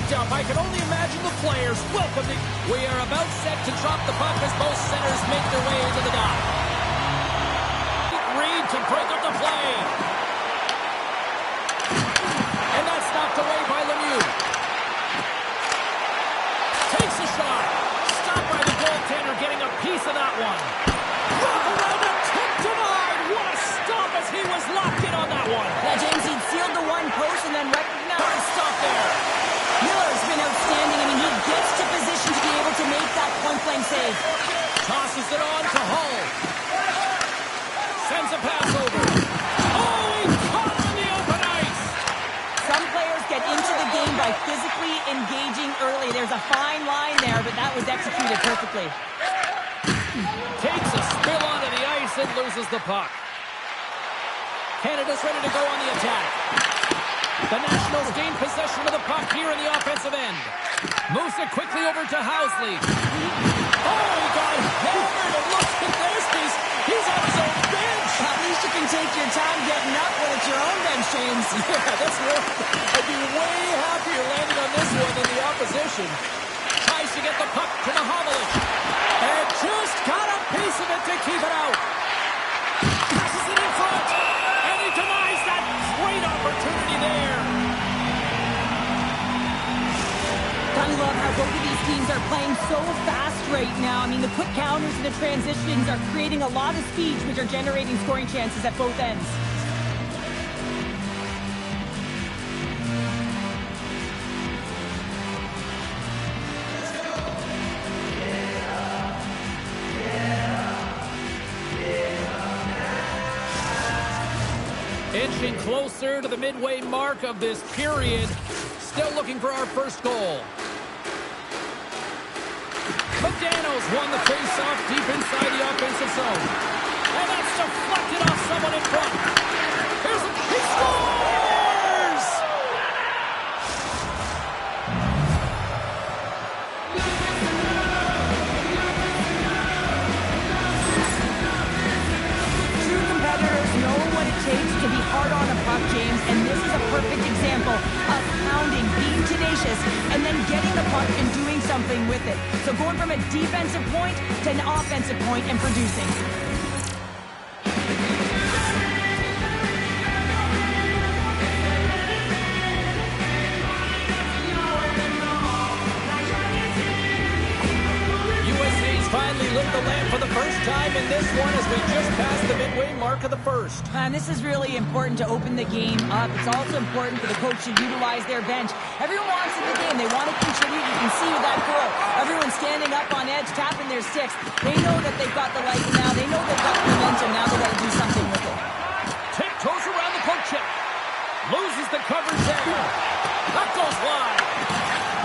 picked up. I can only imagine the players welcoming. We are about set to drop the puck as both centers make their way into the dock. Reed to break up the play. And that's knocked away by Lemieux. Takes a shot. Stopped by the goaltender, getting a piece of that one. Walk around and tip denied. What a stop as he was locked in on that one. Yeah, James, he sealed the one post and then recognized. Stop there. Miller's been outstanding. I mean, he gets to position to be able to make that point-blank save. Tosses it on to Hull. Sends a pass over. Oh, he caught on the open ice. Some players get into the game by physically engaging early. There's a fine line there, but that was executed perfectly. Takes a spill onto the ice and loses the puck. Canada's ready to go on the attack. The Nationals gain possession of the puck here in the offensive end. Moves it quickly over to Housley. Oh, he got hammered, and look at this. He's on his own bench. At least you can take your time getting up when it's your own bench, James. Yeah, that's right. I'd be way happier landing on this one than the opposition. Tries to get the puck to Mahovlich. And just got a piece of it to keep it out. Passes it in front. And he denies that great opportunity there. I love how both of these teams are playing so fast right now. I mean, the quick counters and the transitions are creating a lot of speeds, which are generating scoring chances at both ends. Inching closer to the midway mark of this period. Still looking for our first goal. McDaniels won the face-off deep inside the offensive zone. And that's deflected off someone in front. He scores! True competitors know what it takes to be hard on a puck, James, and this is a perfect example of pounding, being tenacious, and then getting the puck and doing something with it. So going from a defensive point to an offensive point and producing. USA's finally lit the lamp for the first time in this one as we just passed the midway mark of the first. And this is really important to open the game up. It's also important for the coach to utilize their bench. Everyone wants in the game. They want to contribute. You can see with that goal. Everyone's standing up on edge, tapping their sticks. They know that they've got the light now. They know they've got the momentum. Now they've got to do something with it. Tiptoes around the poke check. Loses the coverage there. That goes wide.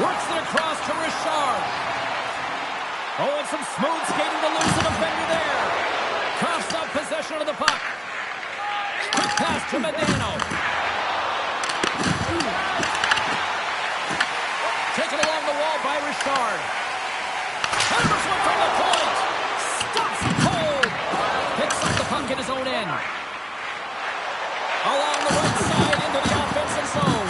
Works it across to Richard. Oh, and some smooth skating to lose the defender there. Coughs up possession of the puck. Quick pass to Medano. Taken along the wall by Richard. Hammers one from the point. Stops it cold. Picks up the puck in his own end. Along the right side into the offensive zone.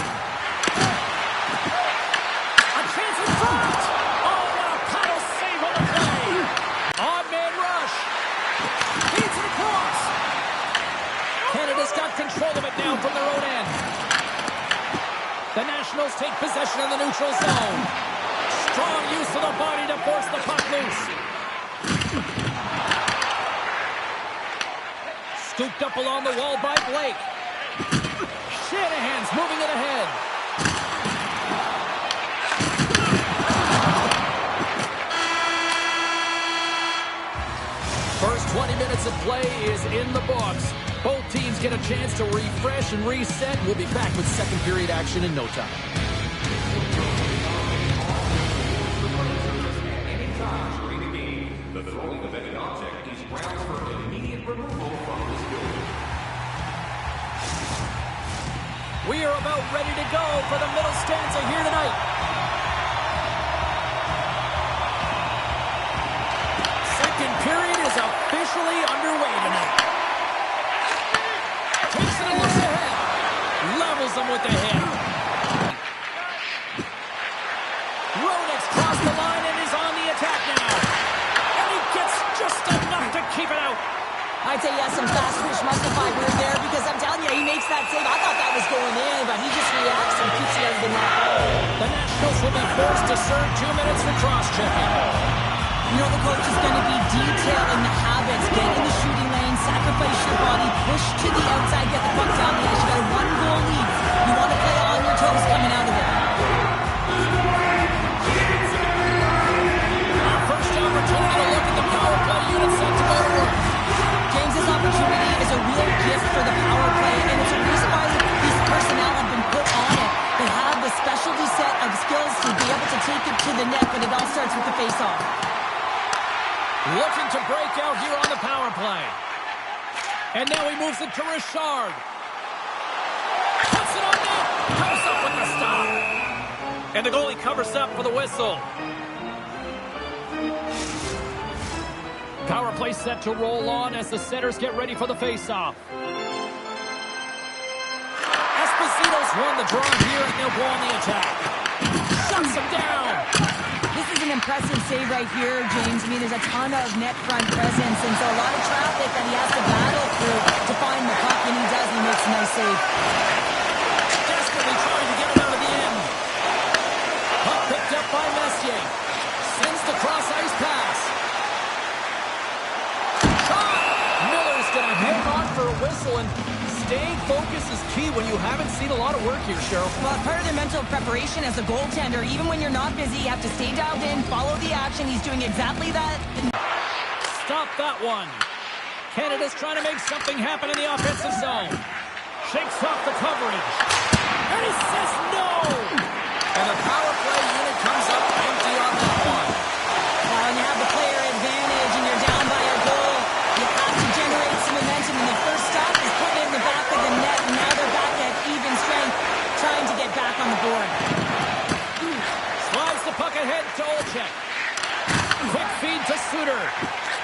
A chance in front. Oh, what a paddle save on the play. Odd man rush. Feeds it across. Canada's got control of it now from their own end. The Nationals take possession of the neutral zone. Strong use of the body to force the puck loose. Scooped up along the wall by Blake. Shanahan's moving it ahead. First 20 minutes of play is in the books. Both teams get a chance to refresh and reset. We'll be back with second period action in no time. The throwing of any object is grounds for immediate removal from this building. We are about ready to go for the middle stanza here tonight. Second period is officially underway tonight. Takes it and looks ahead. Levels them with the hit. I'd say yes, some fast twitch muscle fiber in there because I'm telling you, he makes that save. I thought that was going in, but he just reacts and keeps it out of the net. The Nationals will be forced to serve 2 minutes for cross-checking. You know the coach is going to be detailing the habits. Get in the shooting lane, sacrifice your body, push to the outside, get the puck down the ice. You got a 1-goal lead. You want to play on your toes coming out of it. Our first opportunity to look at the power play unit set to go to work. James, this opportunity is a real gift for the power play, and it's a reason why these personnel have been put on it. They have the specialty set of skills to be able to take it to the net, but it all starts with the face-off. Looking to break out here on the power play. And now he moves it to Richard. Puts it on net. Comes up with the stop. And the goalie covers up for the whistle. Power play set to roll on as the centers get ready for the face-off. Esposito's won the draw here, and they'll go on the attack. Shuts him down. This is an impressive save right here, James. I mean, there's a ton of net front presence, and so a lot of traffic that he has to battle through to find the puck, and he does, and he makes a nice save. Desperately trying to get it out of the end. Puck picked up by Messier. Sends the cross-ice pass. Shot! Miller's going to hang on for a whistle, and staying focused is key when you haven't seen a lot of work here, Cheryl. Well, part of their mental preparation as a goaltender, even when you're not busy, you have to stay dialed in, follow the action. He's doing exactly that. Stop that one. Canada's trying to make something happen in the offensive zone. Shakes off the coverage. And he says no! And the power play unit comes up empty on that one. Now, when you have the player advantage and you're down by a goal, you have to generate some momentum. And the first stop is put in the back of the net. And now they're back at even strength, trying to get back on the board. Slides the puck ahead to Olczyk. Quick feed to Suter.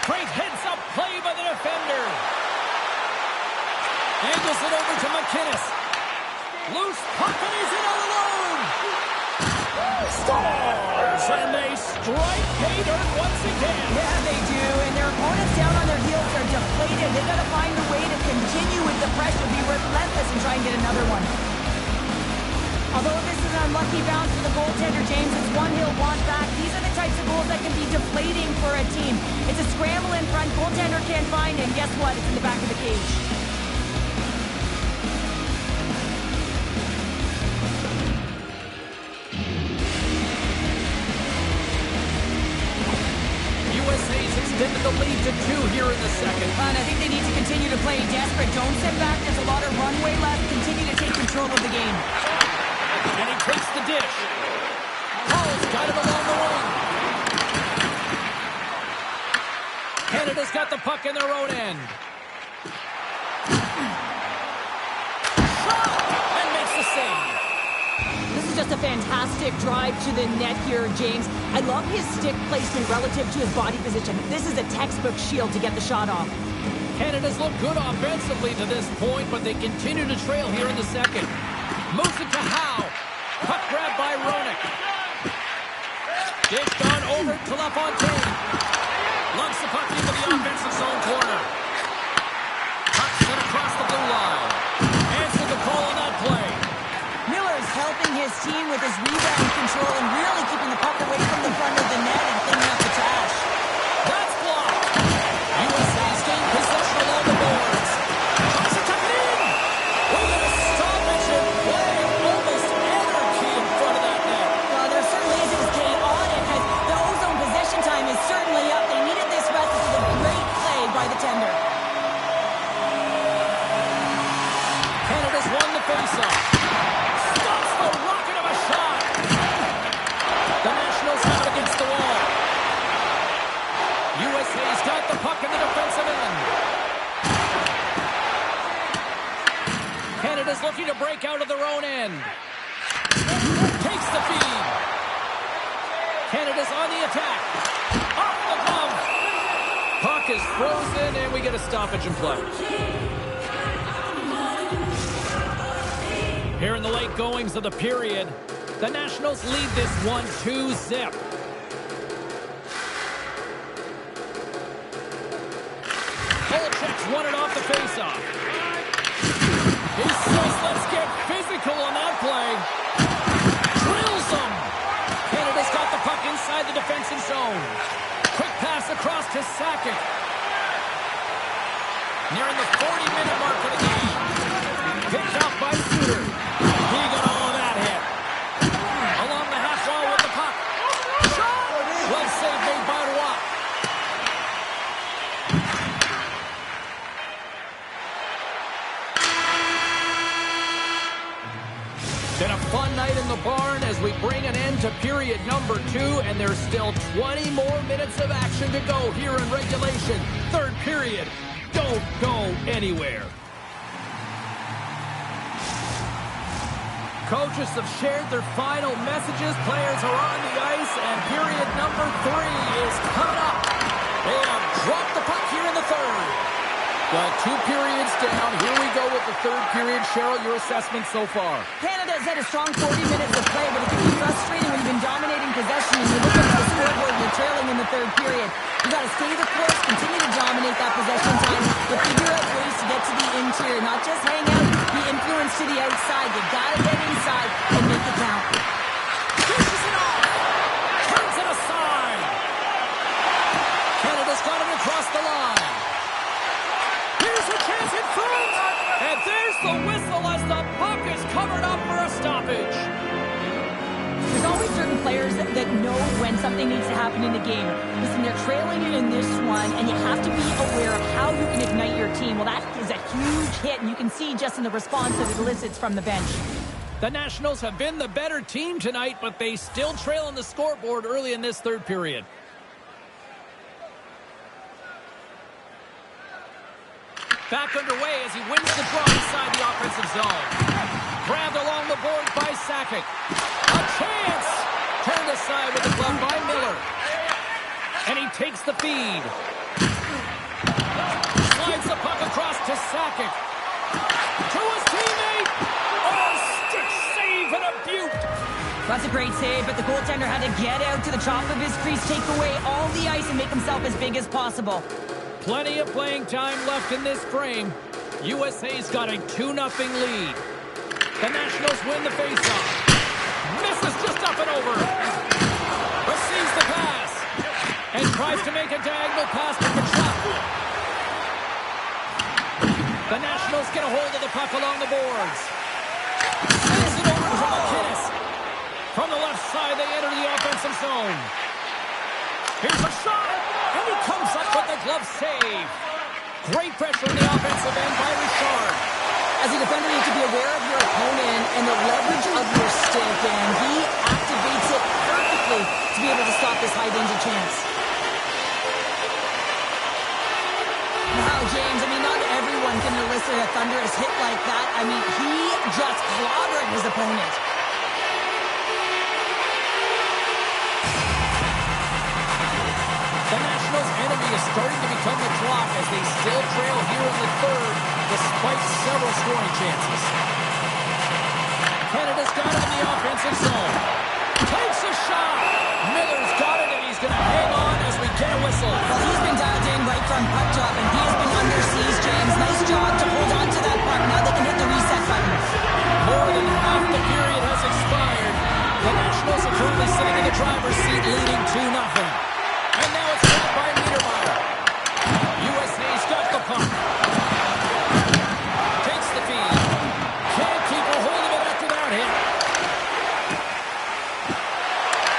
Great heads-up play by the defender. Angles it over to McInnes. Loose puck, and he's in all alone. Scores! And they strike pay dirt once again. Yeah, they do. And their opponents down on their heels are deflated. They've got to find a way to continue with the pressure, be relentless, and try and get another one. Although this is an unlucky bounce for the goaltender, James, it's one he'll want back. These are the types of goals that can be deflating for a team. It's a scramble in front. Goaltender can't find it. Guess what? It's in the back of the cage. USA's extended the lead to 2 here in the second. And I think they need to continue to play desperate. Don't sit back. There's a lot of runway left. Continue to take control of the game. And he takes the dish. Hall's got it along the wing. Canada's got the puck in their own end. Shot! And makes the save. This is just a fantastic drive to the net here, James. I love his stick placement relative to his body position. This is a textbook shield to get the shot off. Canada's looked good offensively to this point, but they continue to trail here in the second. Moves it to Howe. Puck grab by Roenick. Dished on over to LaFontaine. Lunks the puck into the offensive zone corner. Puck sent across the blue line. Answered the call on that play. Miller's helping his team with his rebound control and really keeping the puck away from the front of the net and cleaning up the trash. That's blocked. USA's gained possession along the boards. Tries to tuck it in. With a stoppage and play. Almost anarchy in front of that net. Well, there certainly is. It was chaotic as the ozone possession time is certainly up. They needed this rest. This is a great play by the tender. Canada's won the faceoff. Stops the rocket of a shot. The Nationals have it against the wall. USA's got the puck in the defensive end. Canada's looking to break out of their own end. Takes the feed. Canada's on the attack. Off the glove. Puck is frozen, and we get a stoppage in play. Here in the late goings of the period, the Nationals lead this one 2-0. Olczyk won it off the faceoff. He says, let's get physical on that play. Drills him. Canada's got the puck inside the defensive zone. Quick pass across to Sakic. Nearing the 40-minute mark of the game. Picked out by Suter. He got all of that hit. Along the half wall with the puck. Shot! Well saved made by Roy. Been a fun night in the barn as we bring an end to period number 2, and there's still 20 more minutes of action to go here in regulation. Third period. Don't go anywhere. Coaches have shared their final messages. Players are on the ice, and period number 3 is coming up. They have dropped the puck here in the third. Got 2 periods down. Here we go with the third period. Cheryl, your assessment so far? Canada's had a strong 40 minutes of play, but it can be frustrating when you've been dominating possession and you look at the scoreboard and you're trailing in the third period. You've got to stay the course, continue to dominate that possession time, but figure out ways to get to the interior, not just hang out, be influenced to the outside. You got to get inside and make it count. Pushes it off. Turns it aside. Canada's got it across the line. Here's a chance in front. And there's the whistle as the puck is covered up for a stoppage. There's always certain players that know when something needs to happen in the game. Listen, they're trailing in this one, and you have to be aware of how you can ignite your team. Well, that is a huge hit, and you can see just in the response that it elicits from the bench. The Nationals have been the better team tonight, but they still trail on the scoreboard early in this third period. Back underway as he wins the draw inside the offensive zone. Grabbed along the board by Sakic. A chance! Turned aside with the glove by Miller. And he takes the feed. Slides the puck across to Sakic. To his teammate! Oh, stick save and a beaut! That's a great save, but the goaltender had to get out to the top of his crease, take away all the ice, and make himself as big as possible. Plenty of playing time left in this frame. USA's got a 2-0 lead. The Nationals win the faceoff. Misses just up and over. Receives the pass. And tries to make a diagonal pass to Kachuk. The Nationals get a hold of the puck along the boards. Sends it over to McKinnis. From the left side, they enter the offensive zone. Here's a shot. And he comes up with a glove save. Great pressure on the offensive end by Richard. As a defender, you have to be aware of your opponent and the leverage of your stick, and he activates it perfectly to be able to stop this high-danger chance. Now, James, I mean, not everyone can elicit a thunderous hit like that. I mean, he just clobbered his opponent. The Nationals' enemy is starting to become the clock as they still trail here in the third, despite several scoring chances. Canada's got it in the offensive zone. Takes a shot. Miller's got it, and he's going to hang on as we get a whistle. Well, he's been dialed in right from puck drop, and he has been under siege, James. Nice job to hold on to that puck. Now they can hit the reset button. More than half the period has expired. The Nationals are currently sitting in the driver's seat, leading 2-0. And now it's caught by Niedermeyer. USA's got the puck. Takes the feed. Can't keep a hold of it after that hit.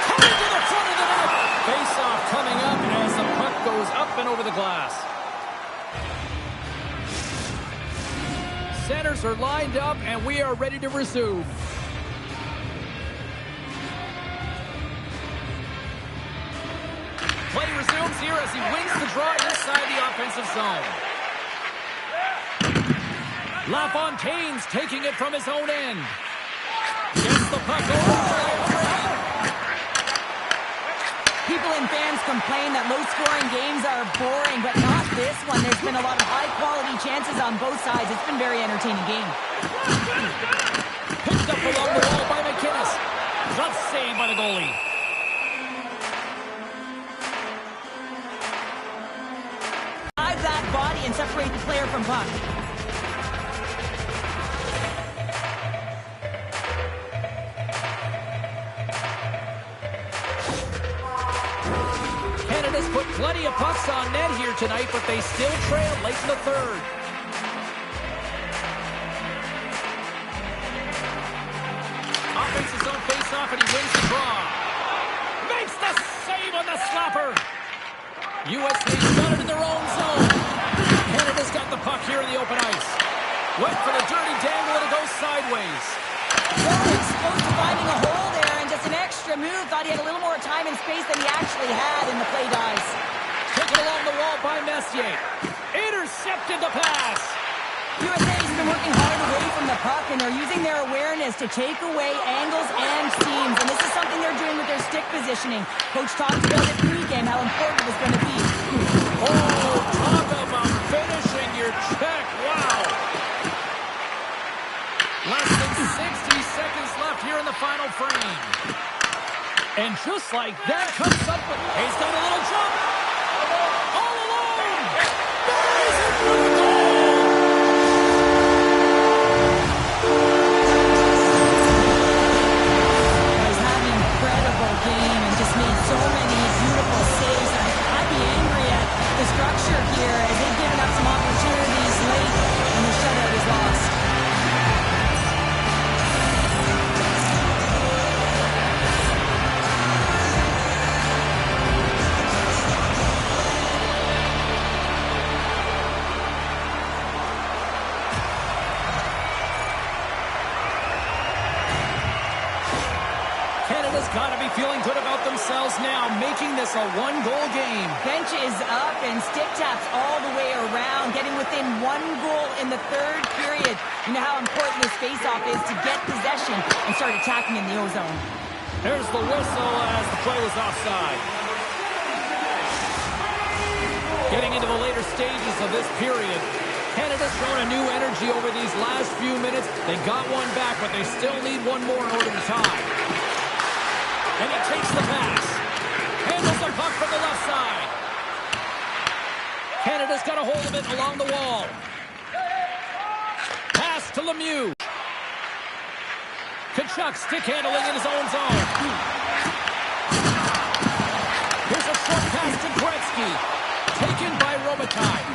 Coming to the front of the net. Face-off coming up as the puck goes up and over the glass. Centers are lined up and we are ready to resume. Play resumes here as he wins the draw inside the offensive zone. LaFontaine's taking it from his own end. Gets the puck over. People and fans complain that low-scoring games are boring, but not this one. There's been a lot of high-quality chances on both sides. It's been a very entertaining game. Picked up along the wall by McKinnis. Tough save by the goalie. That body and separate the player from puck. Canada's put plenty of pucks on net here tonight, but they still trail late in the third. Offense his own face-off, and he wins the draw. Makes the save on the slapper. USA's got it in their own zone. Canada's got the puck here in the open ice. Went for the dirty dangle, and it goes sideways. Jordan's close to finding a hole there, and just an extra move. Thought he had a little more time and space than he actually had, and the play dies. Taken along the wall by Messier. Intercepted the pass. USA's been working hard away from the puck, and they're using their awareness to take away angles and seams, and this is something they're doing with their stick positioning. Coach talked about it pregame, how important it was going to be. Oh, talk about finishing your check. Wow. Less than 60 seconds left here in the final frame. And just like that, comes up with... He's got a little jump. All alone. Buries it for the goal. He's having an incredible game and just made so many beautiful saves. I'd be angry at the structure here as they've given up some opportunities late, and the shutout is lost. Canada's got to be feeling good about themselves now, making this a one-goal game. Bench is up and stick taps all the way around, getting within one goal in the third period. You know how important this faceoff is to get possession and start attacking in the O-zone. There's the whistle as the play was offside. Getting into the later stages of this period, Canada's shown a new energy over these last few minutes. They got one back, but they still need one more in order to tie. And he takes the pass. Handles the puck from the left side. Canada's got a hold of it along the wall. Pass to Lemieux. Kachuk stick handling in his own zone. Here's a short pass to Gretzky. Taken by Robitaille.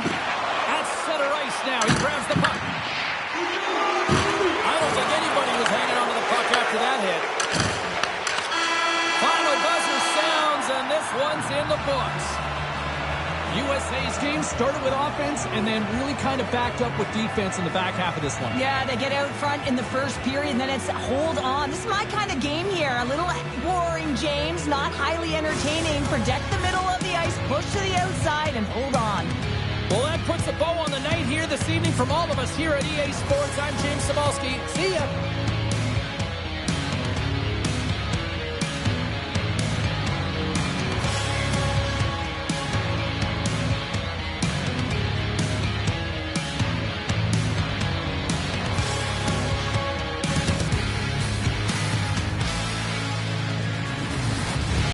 At center ice now. He grabs the puck. I don't think anybody was hanging on to the puck after that hit. Final buzzer sounds, and this one's in the books. USA's team started with offense and then really kind of backed up with defense in the back half of this one. Yeah, they get out front in the first period, and then it's hold on. This is my kind of game here. A little boring, James, not highly entertaining. Protect the middle of the ice, push to the outside, and hold on. Well, that puts a bow on the night here this evening from all of us here at EA Sports. I'm James Cybulski. See ya.